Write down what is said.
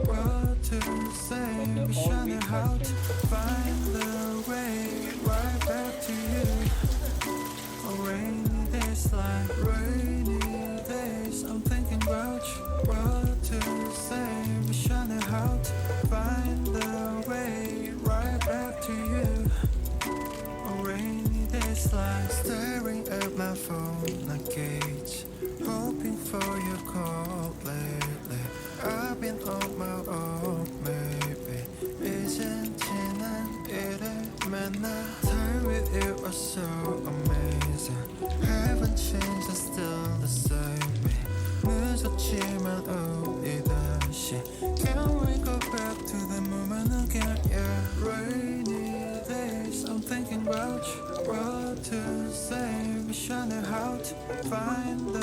what to say. Wishing how to find the way right back to you. Rainy days like rainy days, I'm thinking about you, what to say. Wishing how to find the way right back to you. Rainy days like staring at my phone like gauge, hoping for your call lately. I've been on my own, maybe 이젠 지난 일을 만나. Time with you was so amazing. Haven't changed, I'm still the same me. 늦었지만 우리 다시 Can we go back to the moment again? Yeah, rainy days, I'm thinking about you, what to say. Wishing how to find the